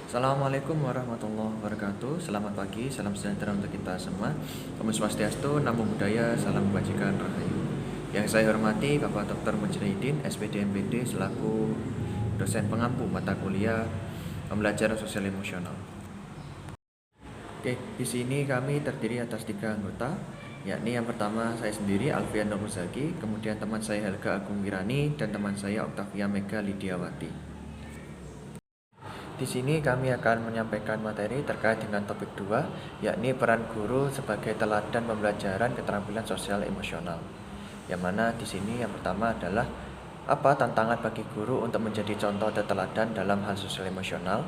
Assalamualaikum warahmatullahi wabarakatuh. Selamat pagi, salam sejahtera untuk kita semua. Om Swastiastu, Namo Buddhaya, salam kebajikan rahayu. Yang saya hormati Bapak Dr. Mujahidin, SPD MPD selaku dosen pengampu mata kuliah pembelajaran sosial emosional. Oke, di sini kami terdiri atas 3 anggota, yakni yang pertama saya sendiri Alfian Nobuzaki, kemudian teman saya Helga Agung Wirani, dan teman saya Octavia Mega Lidiawati. Di sini kami akan menyampaikan materi terkait dengan topik 2, yakni peran guru sebagai teladan pembelajaran keterampilan sosial emosional. Yang mana di sini yang pertama adalah apa tantangan bagi guru untuk menjadi contoh dan teladan dalam hal sosial emosional.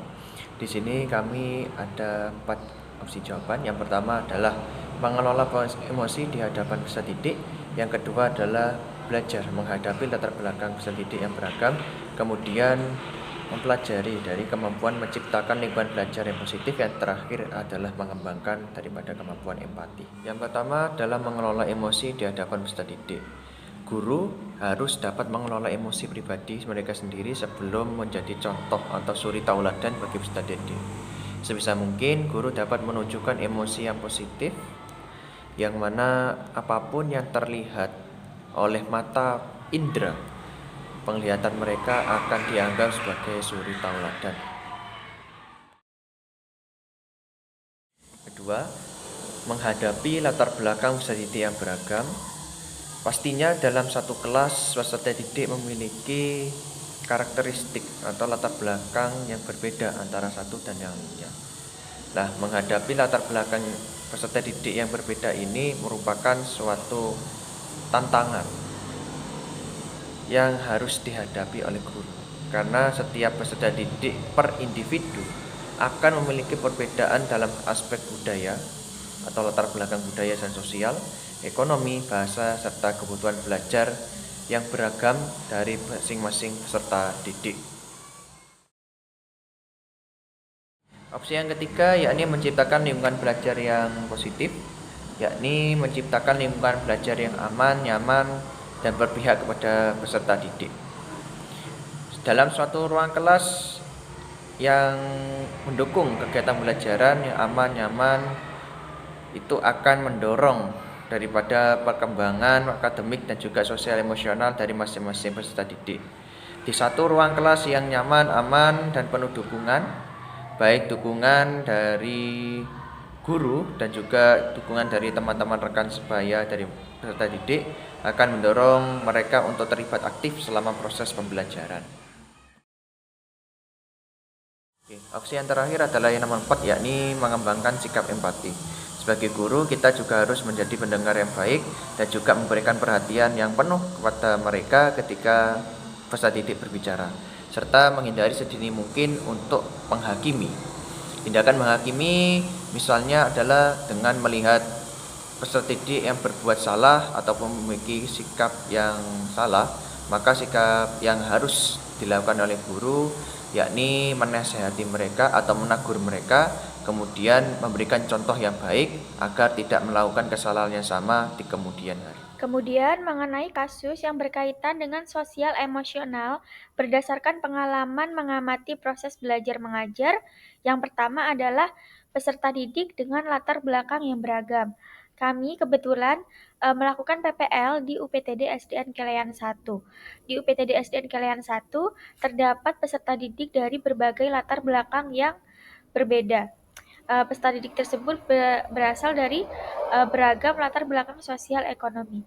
Di sini kami ada 4 opsi jawaban. Yang pertama adalah mengelola emosi di hadapan peserta didik. Yang kedua adalah belajar menghadapi latar belakang peserta didik yang beragam. Kemudian mempelajari dari kemampuan menciptakan lingkungan belajar yang positif. Yang terakhir adalah mengembangkan daripada kemampuan empati. Yang pertama adalah mengelola emosi di hadapan peserta didik. Guru harus dapat mengelola emosi pribadi mereka sendiri sebelum menjadi contoh atau suri tauladan bagi peserta didik. Sebisa mungkin guru dapat menunjukkan emosi yang positif, yang mana apapun yang terlihat oleh mata indera penglihatan mereka akan dianggap sebagai suri tauladan. Kedua, menghadapi latar belakang peserta didik yang beragam. Pastinya dalam satu kelas peserta didik memiliki karakteristik atau latar belakang yang berbeda antara satu dan yang lainnya. Nah, menghadapi latar belakang peserta didik yang berbeda ini merupakan suatu tantangan yang harus dihadapi oleh guru. Karena setiap peserta didik per individu akan memiliki perbedaan dalam aspek budaya atau latar belakang budaya dan sosial, ekonomi, bahasa, serta kebutuhan belajar yang beragam dari masing-masing peserta didik. Opsi yang ketiga yakni menciptakan lingkungan belajar yang positif, yakni menciptakan lingkungan belajar yang aman, nyaman, dan berpihak kepada peserta didik. Dalam suatu ruang kelas yang mendukung kegiatan pembelajaran yang aman, nyaman, itu akan mendorong daripada perkembangan akademik dan juga sosial emosional dari masing-masing peserta didik. Di satu ruang kelas yang nyaman, aman, dan penuh dukungan, baik dukungan dari guru dan juga dukungan dari teman-teman rekan sebaya dari peserta didik akan mendorong mereka untuk terlibat aktif selama proses pembelajaran. Opsi yang terakhir adalah yang nomor 4, yakni mengembangkan sikap empati. Sebagai guru, kita juga harus menjadi pendengar yang baik dan juga memberikan perhatian yang penuh kepada mereka ketika peserta didik berbicara, serta menghindari sedini mungkin untuk menghakimi. Tindakan menghakimi misalnya adalah dengan melihat peserta didik yang berbuat salah ataupun memiliki sikap yang salah, maka sikap yang harus dilakukan oleh guru yakni menasehati mereka atau menegur mereka, kemudian memberikan contoh yang baik agar tidak melakukan kesalahan yang sama di kemudian hari. Kemudian, mengenai kasus yang berkaitan dengan sosial emosional berdasarkan pengalaman mengamati proses belajar mengajar, yang pertama adalah peserta didik dengan latar belakang yang beragam. Kami kebetulan melakukan PPL di UPTD SDN Kelean 1. Di UPTD SDN Kelean 1 terdapat peserta didik dari berbagai latar belakang yang berbeda. Peserta didik tersebut berasal dari beragam latar belakang sosial ekonomi.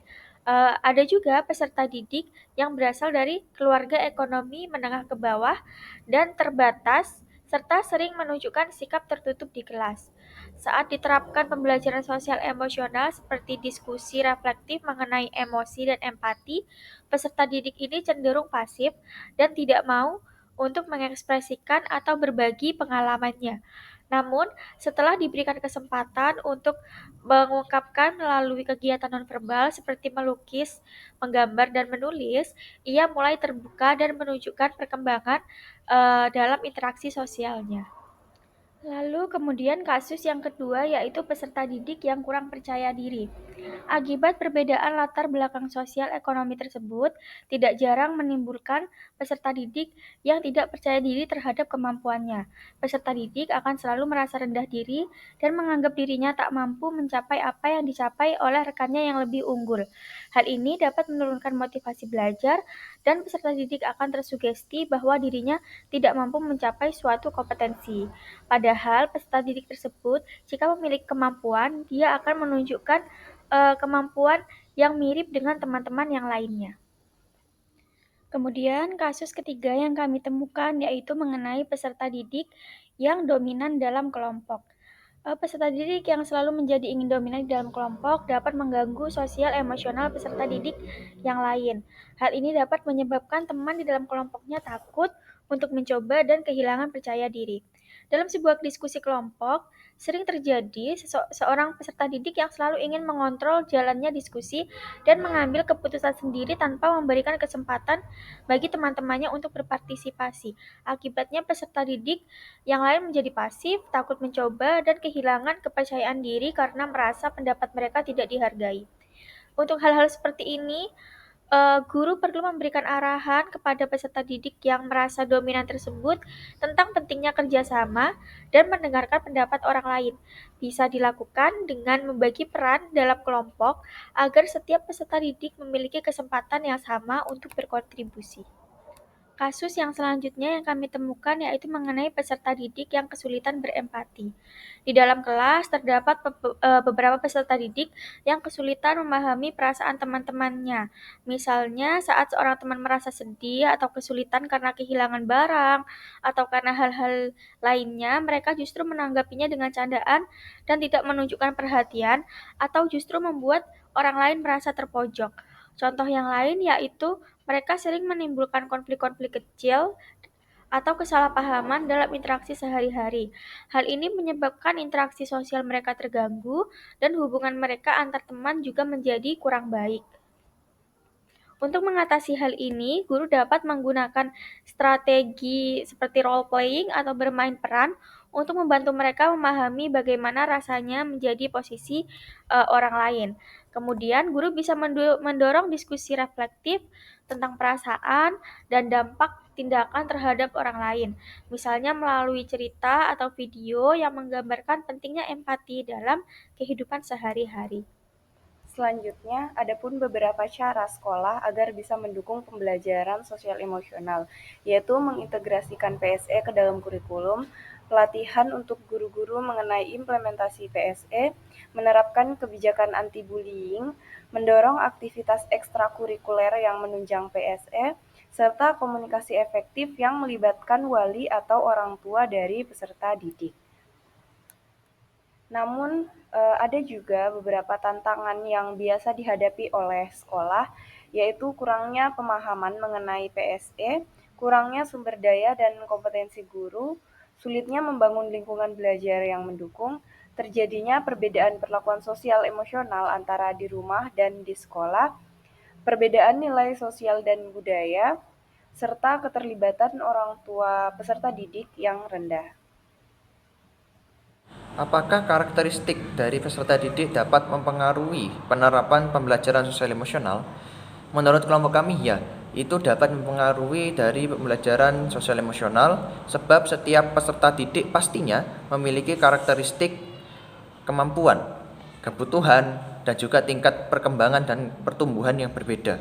Ada juga peserta didik yang berasal dari keluarga ekonomi menengah ke bawah dan terbatas, serta sering menunjukkan sikap tertutup di kelas. Saat diterapkan pembelajaran sosial emosional seperti diskusi reflektif mengenai emosi dan empati, peserta didik ini cenderung pasif dan tidak mau untuk mengekspresikan atau berbagi pengalamannya. Namun, setelah diberikan kesempatan untuk mengungkapkan melalui kegiatan nonverbal seperti melukis, menggambar, dan menulis, ia mulai terbuka dan menunjukkan perkembangan dalam interaksi sosialnya. Lalu kemudian kasus yang kedua yaitu peserta didik yang kurang percaya diri. Akibat perbedaan latar belakang sosial ekonomi tersebut, tidak jarang menimbulkan peserta didik yang tidak percaya diri terhadap kemampuannya. Peserta didik akan selalu merasa rendah diri dan menganggap dirinya tak mampu mencapai apa yang dicapai oleh rekannya yang lebih unggul. Hal ini dapat menurunkan motivasi belajar dan peserta didik akan tersugesti bahwa dirinya tidak mampu mencapai suatu kompetensi. Padahal peserta didik tersebut, jika memiliki kemampuan, dia akan menunjukkan kemampuan yang mirip dengan teman-teman yang lainnya. Kemudian kasus ketiga yang kami temukan yaitu mengenai peserta didik yang dominan dalam kelompok. Peserta didik yang selalu menjadi ingin dominan di dalam kelompok dapat mengganggu sosial emosional peserta didik yang lain. Hal ini dapat menyebabkan teman di dalam kelompoknya takut untuk mencoba dan kehilangan percaya diri. Dalam sebuah diskusi kelompok, sering terjadi seorang peserta didik yang selalu ingin mengontrol jalannya diskusi dan mengambil keputusan sendiri tanpa memberikan kesempatan bagi teman-temannya untuk berpartisipasi. Akibatnya peserta didik yang lain menjadi pasif, takut mencoba, dan kehilangan kepercayaan diri karena merasa pendapat mereka tidak dihargai. Untuk hal-hal seperti ini, guru perlu memberikan arahan kepada peserta didik yang merasa dominan tersebut tentang pentingnya kerjasama dan mendengarkan pendapat orang lain. Bisa dilakukan dengan membagi peran dalam kelompok agar setiap peserta didik memiliki kesempatan yang sama untuk berkontribusi. Kasus yang selanjutnya yang kami temukan yaitu mengenai peserta didik yang kesulitan berempati. Di dalam kelas terdapat beberapa peserta didik yang kesulitan memahami perasaan teman-temannya. Misalnya saat seorang teman merasa sedih atau kesulitan karena kehilangan barang atau karena hal-hal lainnya, mereka justru menanggapinya dengan candaan dan tidak menunjukkan perhatian atau justru membuat orang lain merasa terpojok. Contoh yang lain yaitu mereka sering menimbulkan konflik-konflik kecil atau kesalahpahaman dalam interaksi sehari-hari. Hal ini menyebabkan interaksi sosial mereka terganggu dan hubungan mereka antar teman juga menjadi kurang baik. Untuk mengatasi hal ini, guru dapat menggunakan strategi seperti role playing atau bermain peran untuk membantu mereka memahami bagaimana rasanya menjadi posisi orang lain. Kemudian, guru bisa mendorong diskusi reflektif tentang perasaan dan dampak tindakan terhadap orang lain, misalnya melalui cerita atau video yang menggambarkan pentingnya empati dalam kehidupan sehari-hari. Selanjutnya, ada pun beberapa cara sekolah agar bisa mendukung pembelajaran sosial emosional, yaitu mengintegrasikan PSE ke dalam kurikulum, pelatihan untuk guru-guru mengenai implementasi PSE, menerapkan kebijakan anti-bullying, mendorong aktivitas ekstrakurikuler yang menunjang PSE, serta komunikasi efektif yang melibatkan wali atau orang tua dari peserta didik. Namun, ada juga beberapa tantangan yang biasa dihadapi oleh sekolah, yaitu kurangnya pemahaman mengenai PSE, kurangnya sumber daya dan kompetensi guru, sulitnya membangun lingkungan belajar yang mendukung, terjadinya perbedaan perlakuan sosial emosional antara di rumah dan di sekolah, perbedaan nilai sosial dan budaya, serta keterlibatan orang tua peserta didik yang rendah. Apakah karakteristik dari peserta didik dapat mempengaruhi penerapan pembelajaran sosial emosional? Menurut kelompok kami, ya, itu dapat mempengaruhi dari pembelajaran sosial emosional sebab setiap peserta didik pastinya memiliki karakteristik kemampuan, kebutuhan, dan juga tingkat perkembangan dan pertumbuhan yang berbeda.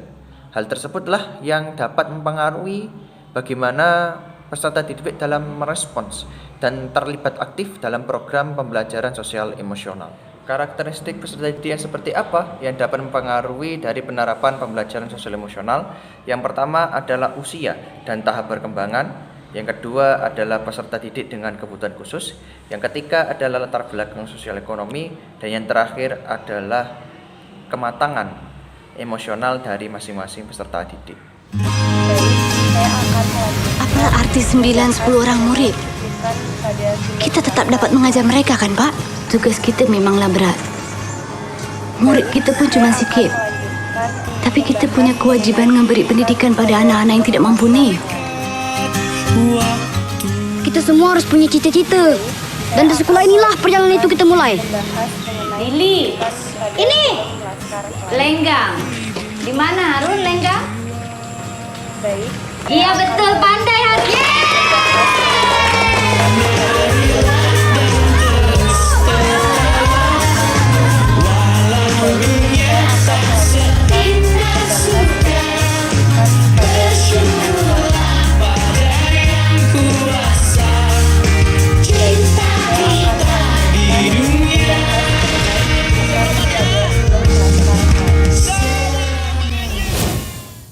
Hal tersebutlah yang dapat mempengaruhi bagaimana peserta didik dalam merespons dan terlibat aktif dalam program pembelajaran sosial emosional. Karakteristik peserta didik yang seperti apa yang dapat mempengaruhi dari penerapan pembelajaran sosial emosional? Yang pertama adalah usia dan tahap perkembangan. Yang kedua adalah peserta didik dengan kebutuhan khusus. Yang ketiga adalah latar belakang sosial ekonomi. Dan yang terakhir adalah kematangan emosional dari masing-masing peserta didik. Apa arti 9-10 orang murid? Kita tetap dapat mengajar mereka kan, Pak? Tugas kita memanglah berat. Murid kita pun cuma sikit. Tapi kita punya kewajiban memberi pendidikan pada anak-anak yang tidak mampu nih. Kita semua harus punya cita-cita. Dan di sekolah inilah perjalanan itu kita mulai. Membahas mengenai Lili, pada ini Laskar Pelangi. Lenggang. Di mana Harun Lenggang? Baik. Iya betul, pandai Harun.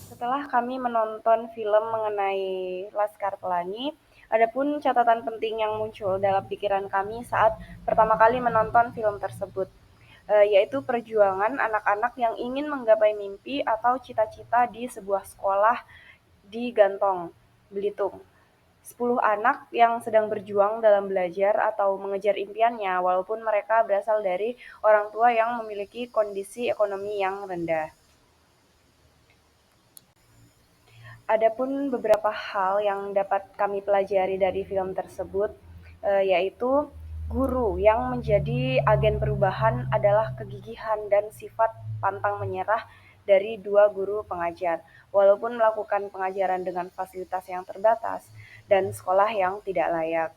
Setelah kami menonton film mengenai Laskar Pelangi, adapun catatan penting yang muncul dalam pikiran kami saat pertama kali menonton film tersebut, yaitu perjuangan anak-anak yang ingin menggapai mimpi atau cita-cita di sebuah sekolah di Gantong, Belitung. 10 anak yang sedang berjuang dalam belajar atau mengejar impiannya walaupun mereka berasal dari orang tua yang memiliki kondisi ekonomi yang rendah. Adapun beberapa hal yang dapat kami pelajari dari film tersebut, yaitu guru yang menjadi agen perubahan adalah kegigihan dan sifat pantang menyerah dari dua guru pengajar, walaupun melakukan pengajaran dengan fasilitas yang terbatas dan sekolah yang tidak layak.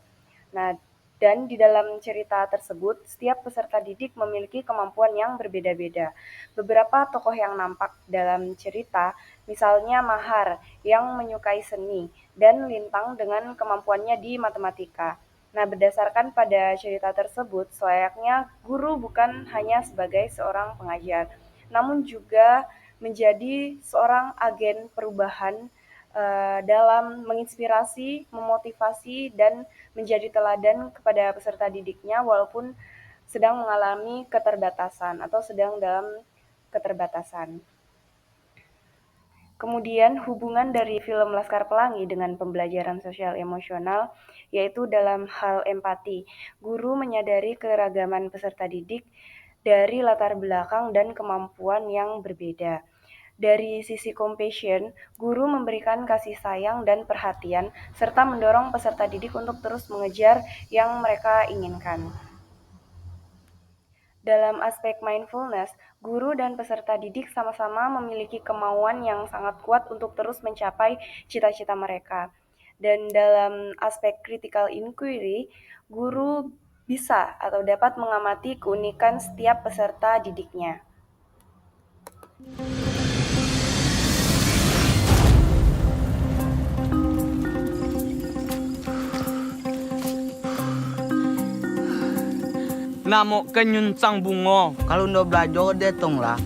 Nah, dan di dalam cerita tersebut, setiap peserta didik memiliki kemampuan yang berbeda-beda. Beberapa tokoh yang nampak dalam cerita, misalnya Mahar yang menyukai seni, dan Lintang dengan kemampuannya di matematika. Nah, berdasarkan pada cerita tersebut, selayaknya guru bukan hanya sebagai seorang pengajar, namun juga menjadi seorang agen perubahan dalam menginspirasi, memotivasi, dan menjadi teladan kepada peserta didiknya walaupun sedang mengalami keterbatasan atau sedang dalam keterbatasan. Kemudian hubungan dari film Laskar Pelangi dengan pembelajaran sosial emosional yaitu dalam hal empati. Guru menyadari keragaman peserta didik dari latar belakang dan kemampuan yang berbeda. Dari sisi compassion, guru memberikan kasih sayang dan perhatian serta mendorong peserta didik untuk terus mengejar yang mereka inginkan. Dalam aspek mindfulness, guru dan peserta didik sama-sama memiliki kemauan yang sangat kuat untuk terus mencapai cita-cita mereka. Dan dalam aspek critical inquiry, guru bisa atau dapat mengamati keunikan setiap peserta didiknya. Namo kenyuncang bungo. Kalau ndo belajar detong lah.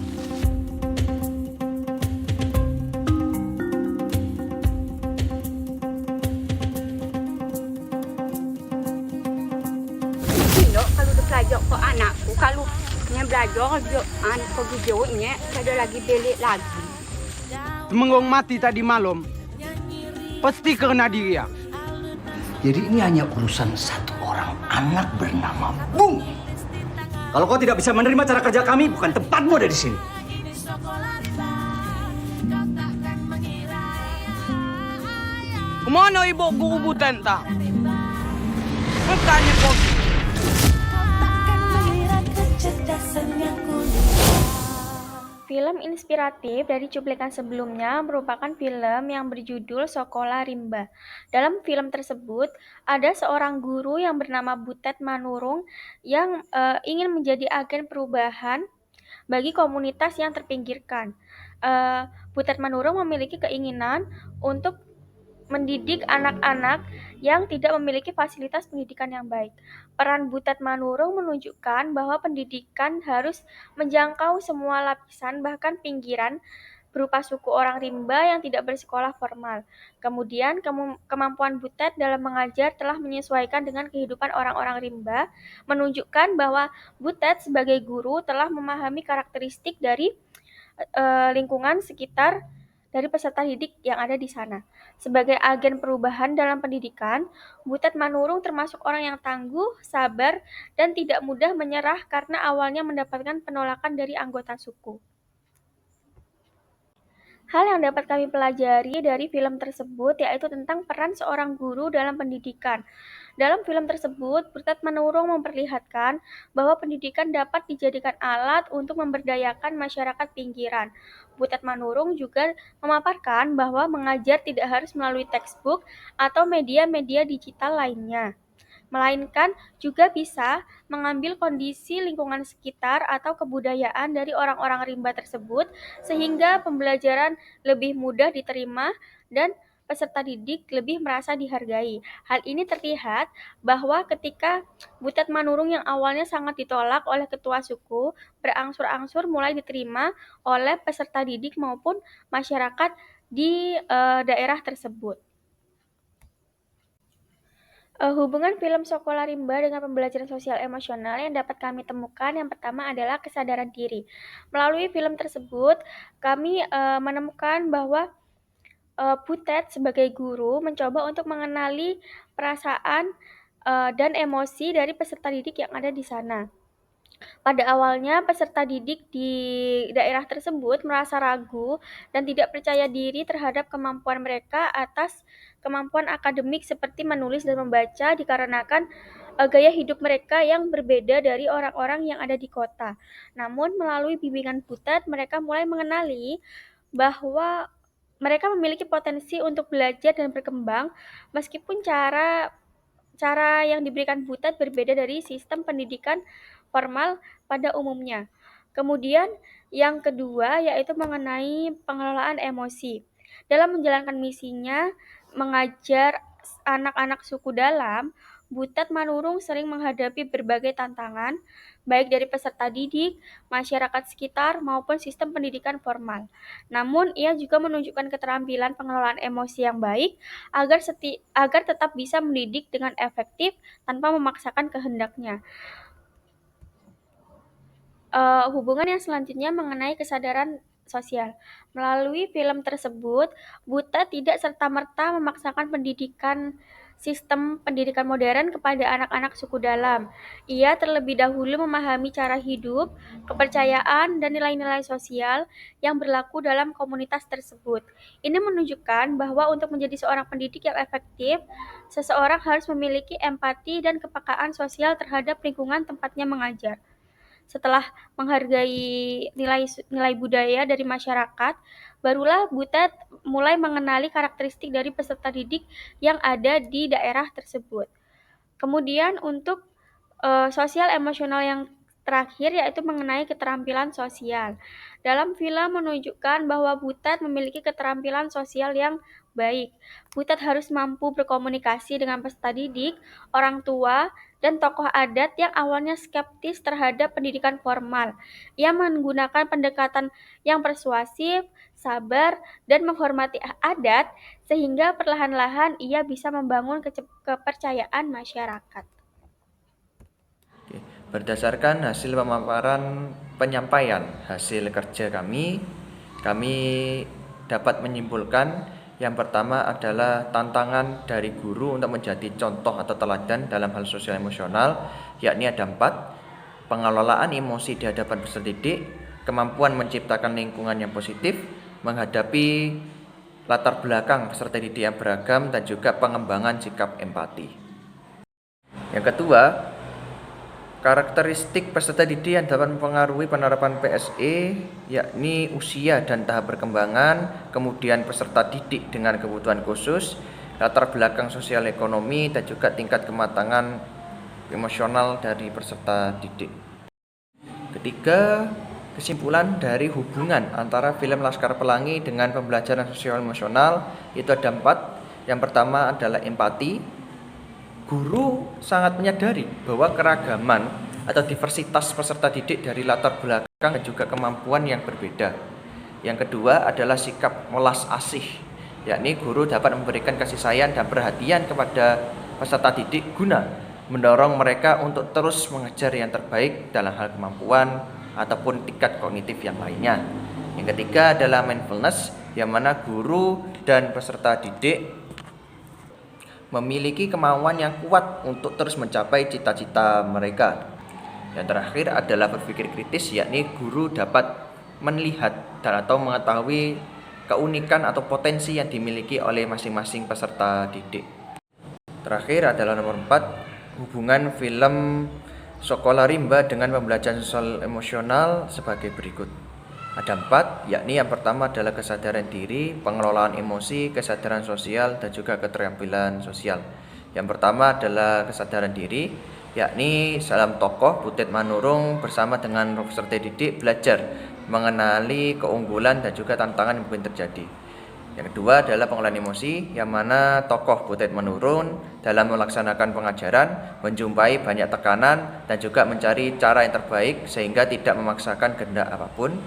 Ino kalau udah belajar ke anakku, kalau nya belajar dia anak pergi jauhnya, ada lagi belik lagi. Menggong mati tadi malam. Pasti karena dia. Jadi ini hanya urusan satu orang anak bernama Bung. Kalau kau tidak bisa menerima cara kerja kami, bukan tempatmu ada di sini. Kemana ibu guru buten tak? Bukannya kau. Film inspiratif dari cuplikan sebelumnya merupakan film yang berjudul Sekolah Rimba. Dalam film tersebut, ada seorang guru yang bernama Butet Manurung yang ingin menjadi agen perubahan bagi komunitas yang terpinggirkan. Butet Manurung memiliki keinginan untuk mendidik anak-anak yang tidak memiliki fasilitas pendidikan yang baik. Peran Butet Manurung menunjukkan bahwa pendidikan harus menjangkau semua lapisan, bahkan pinggiran, berupa suku orang rimba yang tidak bersekolah formal. Kemudian, kemampuan Butet dalam mengajar telah menyesuaikan dengan kehidupan orang-orang rimba, menunjukkan bahwa Butet sebagai guru telah memahami karakteristik dari lingkungan sekitar dari peserta didik yang ada di sana. Sebagai agen perubahan dalam pendidikan, Butet Manurung termasuk orang yang tangguh, sabar, dan tidak mudah menyerah karena awalnya mendapatkan penolakan dari anggota suku. Hal yang dapat kami pelajari dari film tersebut yaitu tentang peran seorang guru dalam pendidikan. Dalam film tersebut, Butet Manurung memperlihatkan bahwa pendidikan dapat dijadikan alat untuk memberdayakan masyarakat pinggiran. Butet Manurung juga memaparkan bahwa mengajar tidak harus melalui textbook atau media-media digital lainnya, melainkan juga bisa mengambil kondisi lingkungan sekitar atau kebudayaan dari orang-orang rimba tersebut sehingga pembelajaran lebih mudah diterima dan peserta didik lebih merasa dihargai. Hal ini terlihat bahwa ketika Butet Manurung yang awalnya sangat ditolak oleh ketua suku, berangsur-angsur mulai diterima oleh peserta didik maupun masyarakat di daerah tersebut. Hubungan film Sekolah Rimba dengan pembelajaran sosial emosional yang dapat kami temukan yang pertama adalah kesadaran diri. Melalui film tersebut, kami menemukan bahwa Butet sebagai guru mencoba untuk mengenali perasaan dan emosi dari peserta didik yang ada di sana. Pada awalnya, peserta didik di daerah tersebut merasa ragu dan tidak percaya diri terhadap kemampuan mereka atas kemampuan akademik seperti menulis dan membaca dikarenakan gaya hidup mereka yang berbeda dari orang-orang yang ada di kota. Namun, melalui bimbingan Butet, mereka mulai mengenali bahwa mereka memiliki potensi untuk belajar dan berkembang meskipun cara yang diberikan Butet berbeda dari sistem pendidikan formal pada umumnya. Kemudian yang kedua yaitu mengenai pengelolaan emosi. Dalam menjalankan misinya mengajar anak-anak suku dalam, Butet Manurung sering menghadapi berbagai tantangan, baik dari peserta didik, masyarakat sekitar, maupun sistem pendidikan formal. Namun, ia juga menunjukkan keterampilan pengelolaan emosi yang baik agar tetap bisa mendidik dengan efektif tanpa memaksakan kehendaknya. Hubungan yang selanjutnya mengenai kesadaran sosial. Melalui film tersebut, Butet tidak serta-merta memaksakan sistem pendidikan modern kepada anak-anak suku dalam. Ia terlebih dahulu memahami cara hidup, kepercayaan, dan nilai-nilai sosial yang berlaku dalam komunitas tersebut. Ini menunjukkan bahwa untuk menjadi seorang pendidik yang efektif, seseorang harus memiliki empati dan kepekaan sosial terhadap lingkungan tempatnya mengajar. Setelah menghargai nilai budaya dari masyarakat, barulah Butet mulai mengenali karakteristik dari peserta didik yang ada di daerah tersebut. Kemudian untuk sosial emosional yang terakhir yaitu mengenai keterampilan sosial. Dalam film menunjukkan bahwa Butet memiliki keterampilan sosial yang baik. Butet harus mampu berkomunikasi dengan peserta didik, orang tua, dan tokoh adat yang awalnya skeptis terhadap pendidikan formal. Ia menggunakan pendekatan yang persuasif, sabar, dan menghormati adat sehingga perlahan-lahan ia bisa membangun kepercayaan masyarakat. Berdasarkan hasil penyampaian hasil kerja kami dapat menyimpulkan yang pertama adalah tantangan dari guru untuk menjadi contoh atau teladan dalam hal sosial emosional, yakni ada 4: pengelolaan emosi di hadapan peserta didik, kemampuan menciptakan lingkungan yang positif, menghadapi latar belakang peserta didik yang beragam, dan juga pengembangan sikap empati. Yang kedua, karakteristik peserta didik yang dapat mempengaruhi penerapan PSE yakni usia dan tahap perkembangan, kemudian peserta didik dengan kebutuhan khusus, latar belakang sosial ekonomi, dan juga tingkat kematangan emosional dari peserta didik. Ketiga, kesimpulan dari hubungan antara film Laskar Pelangi dengan pembelajaran sosial emosional itu ada 4. Yang pertama adalah empati. Guru sangat menyadari bahwa keragaman atau diversitas peserta didik dari latar belakang dan juga kemampuan yang berbeda. Yang kedua adalah sikap welas asih, yakni guru dapat memberikan kasih sayang dan perhatian kepada peserta didik guna mendorong mereka untuk terus mengejar yang terbaik dalam hal kemampuan ataupun tingkat kognitif yang lainnya. Yang ketiga adalah mindfulness, yang mana guru dan peserta didik memiliki kemauan yang kuat untuk terus mencapai cita-cita mereka. Yang terakhir adalah berpikir kritis, yakni guru dapat melihat dan atau mengetahui keunikan atau potensi yang dimiliki oleh masing-masing peserta didik. Terakhir adalah nomor 4, hubungan film Sekolah Rimba dengan pembelajaran sosial emosional sebagai berikut. Ada 4, yakni yang pertama adalah kesadaran diri, pengelolaan emosi, kesadaran sosial, dan juga keterampilan sosial. Yang pertama adalah kesadaran diri, yakni dalam tokoh Butet Manurung bersama dengan Profesor T. Didik belajar mengenali keunggulan dan juga tantangan yang mungkin terjadi. Yang kedua adalah pengelolaan emosi, yang mana tokoh Butet Manurung dalam melaksanakan pengajaran menjumpai banyak tekanan dan juga mencari cara yang terbaik sehingga tidak memaksakan kehendak apapun.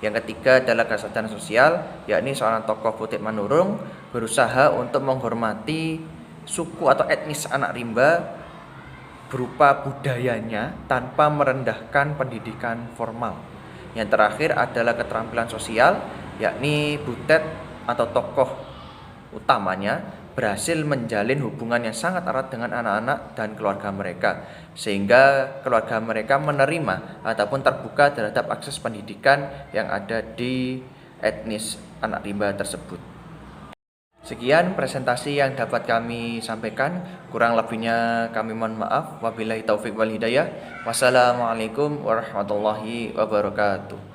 Yang ketiga adalah kesadaran sosial, yakni seorang tokoh Butet Manurung berusaha untuk menghormati suku atau etnis anak rimba berupa budayanya tanpa merendahkan pendidikan formal. Yang terakhir adalah keterampilan sosial, yakni Butet atau tokoh utamanya berhasil menjalin hubungan yang sangat erat dengan anak-anak dan keluarga mereka, sehingga keluarga mereka menerima ataupun terbuka terhadap akses pendidikan yang ada di etnis anak rimba tersebut. Sekian presentasi yang dapat kami sampaikan, kurang lebihnya kami mohon maaf. Wabillahi taufik wal hidayah. Wassalamualaikum warahmatullahi wabarakatuh.